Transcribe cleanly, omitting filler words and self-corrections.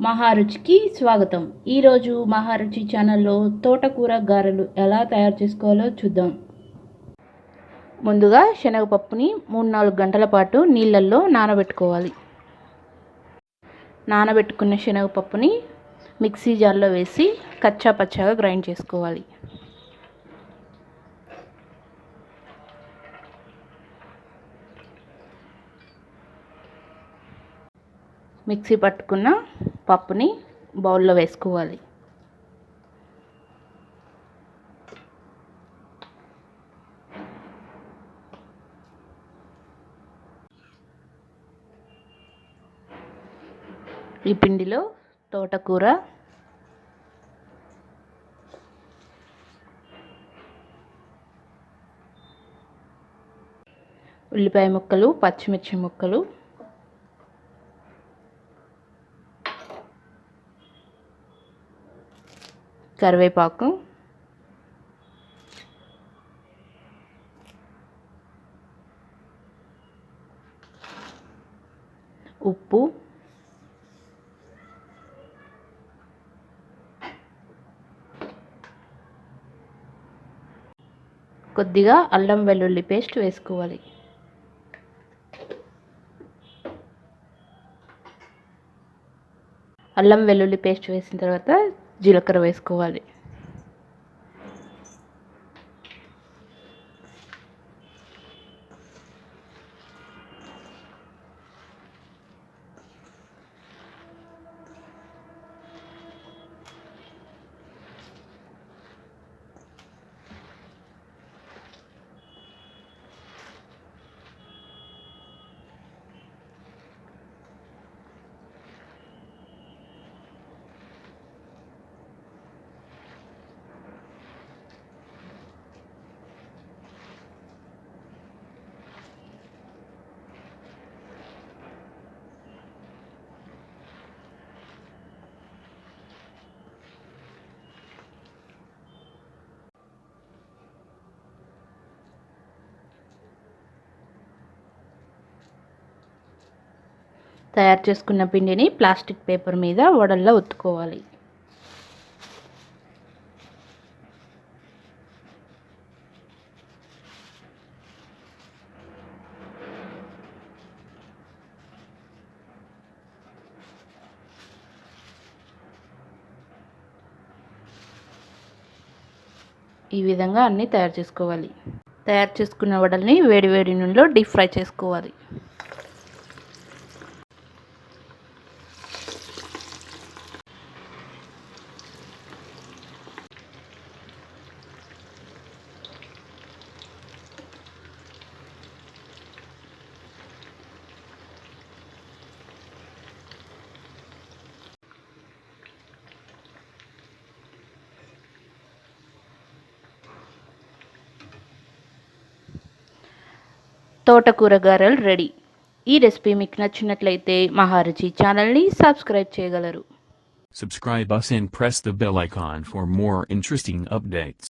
మహారుచికి స్వాగతం. ఈరోజు మహారుచి ఛానల్లో తోటకూర గారెలు ఎలా తయారు చేసుకోవాలో చూద్దాం. ముందుగా శనగపప్పుని 3-4 గంటల పాటు నీళ్ళల్లో నానబెట్టుకోవాలి. నానబెట్టుకున్న శనగపప్పుని మిక్సీ జార్లో వేసి కచ్చా పచ్చాగా గ్రైండ్ చేసుకోవాలి. మిక్సీ పట్టుకున్న పప్పుని బౌల్లో వేసుకోవాలి. ఈ పిండిలో తోటకూర, ఉల్లిపాయ ముక్కలు, పచ్చిమిర్చి ముక్కలు, కరివేపాకు, ఉప్పు, కొద్దిగా అల్లం వెల్లుల్లి పేస్ట్ వేసుకోవాలి. అల్లం వెల్లుల్లి పేస్ట్ వేసిన తర్వాత జీలకర్ర వేసుకోవాలి. తయారు చేసుకున్న పిండిని ప్లాస్టిక్ పేపర్ మీద వడల్లా ఒత్తుకోవాలి. ఈ విధంగా అన్నీ తయారు చేసుకోవాలి. తయారు చేసుకున్న వడల్ని వేడి నూనెలో డీప్ ఫ్రై చేసుకోవాలి. తోటకూర గారెలు రెడీ. ఈ రెసిపీ మీకు నచ్చినట్లయితే మహారుచి ఛానల్ని సబ్స్క్రైబ్ చేయగలరు. Subscribe us and press the bell icon for more interesting updates.